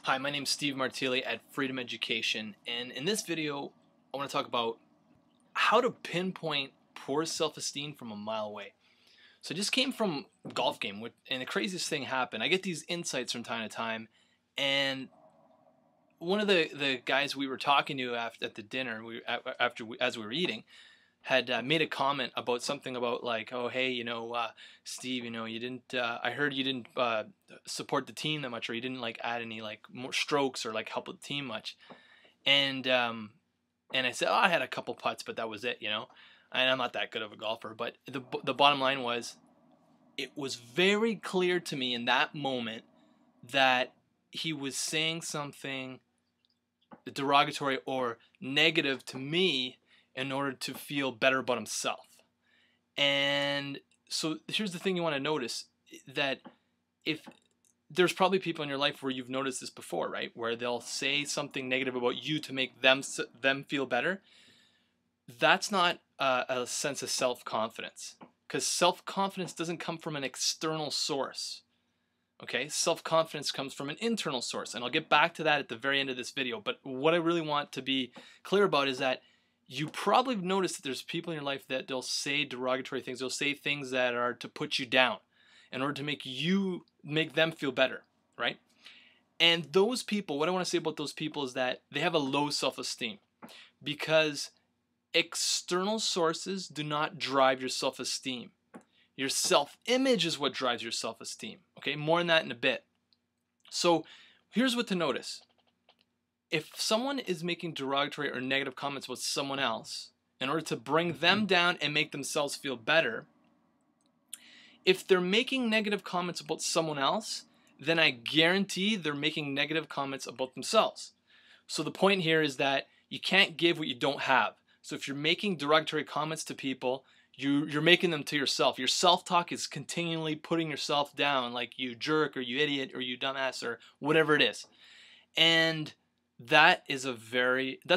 Hi, my name is Steve Martilli at Freedom Education, and in this video I want to talk about how to pinpoint poor self-esteem from a mile away. So I just came from a golf game, and the craziest thing happened. I get these insights from time to time, and one of the guys we were talking to at the dinner, as we were eating, had made a comment about something about like, oh hey, Steve, you didn't. I heard you didn't support the team that much, or you didn't like add any like more strokes or like help with the team much. And I said, oh, I had a couple putts, but that was it, And I'm not that good of a golfer. But the bottom line was, it was very clear to me in that moment that he was saying something derogatory or negative to me in order to feel better about himself. And so here's the thing you want to notice, that if there's probably people in your life where you've noticed this before, right? Where they'll say something negative about you to make them feel better. That's not a sense of self-confidence, because self-confidence doesn't come from an external source. Okay, self-confidence comes from an internal source, and I'll get back to that at the very end of this video. But what I really want to be clear about is that you probably noticed that there's people in your life that they'll say derogatory things. They'll say things that are to put you down in order to make them feel better, right? And those people, what I want to say about those people is that they have a low self-esteem, because external sources do not drive your self-esteem. Your self-image is what drives your self-esteem. Okay, more on that in a bit. So here's what to notice. If someone is making derogatory or negative comments about someone else in order to bring them down and make themselves feel better, if they're making negative comments about someone else, then I guarantee they're making negative comments about themselves. So the point here is that you can't give what you don't have. So if you're making derogatory comments to people, you're making them to yourself. Your self-talk is continually putting yourself down, like you jerk or you idiot or you dumbass or whatever it is. And that's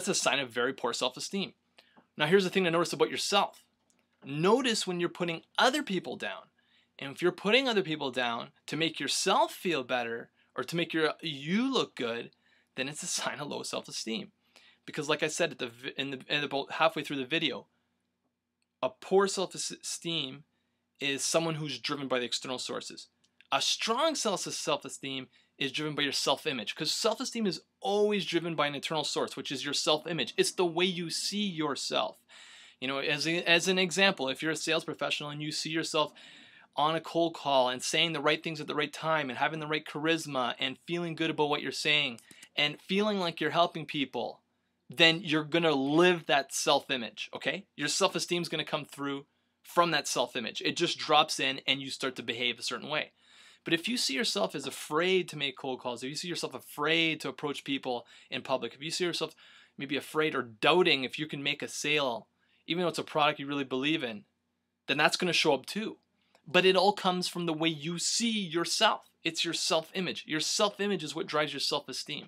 a sign of very poor self-esteem. Now here's the thing to notice about yourself. Notice when you're putting other people down. And if you're putting other people down to make yourself feel better or to make you look good, then it's a sign of low self-esteem. Because like I said about halfway through the video, a poor self-esteem is someone who's driven by the external sources. A strong self-esteem is driven by your self-image, because self-esteem is always driven by an internal source, which is your self-image. It's the way you see yourself. As an example, if you're a sales professional and you see yourself on a cold call and saying the right things at the right time and having the right charisma and feeling good about what you're saying and feeling like you're helping people, then you're going to live that self-image, okay? Your self-esteem is going to come through from that self-image. It just drops in and you start to behave a certain way. But if you see yourself as afraid to make cold calls, if you see yourself afraid to approach people in public, if you see yourself maybe afraid or doubting if you can make a sale, even though it's a product you really believe in, then that's going to show up too. But it all comes from the way you see yourself. It's your self-image. Your self-image is what drives your self-esteem.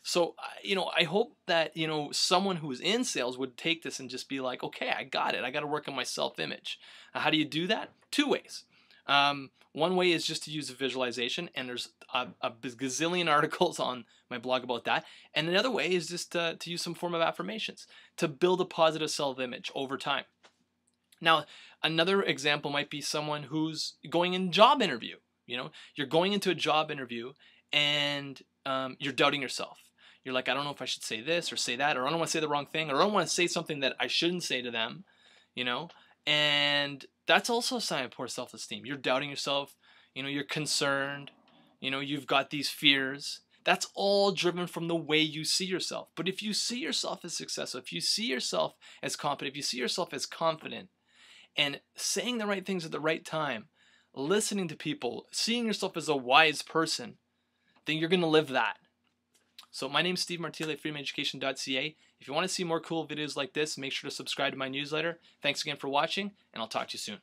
So, I hope that, someone who's in sales would take this and just be like, okay, I got it. I got to work on my self-image. How do you do that? Two ways. One way is just to use a visualization, and there's a gazillion articles on my blog about that. And another way is just to use some form of affirmations to build a positive self-image over time. Now, another example might be someone who's going in a job interview. You're going into a job interview and you're doubting yourself. You're like, I don't know if I should say this or say that, or I don't want to say the wrong thing, or I don't want to say something that I shouldn't say to them, and that's also a sign of poor self-esteem. You're doubting yourself, you're concerned, you've got these fears. That's all driven from the way you see yourself. But if you see yourself as successful, if you see yourself as competent, if you see yourself as confident, and saying the right things at the right time, listening to people, seeing yourself as a wise person, then you're going to live that. So my name's Steve Martilli at freedomeducation.ca. If you want to see more cool videos like this, make sure to subscribe to my newsletter. Thanks again for watching, and I'll talk to you soon.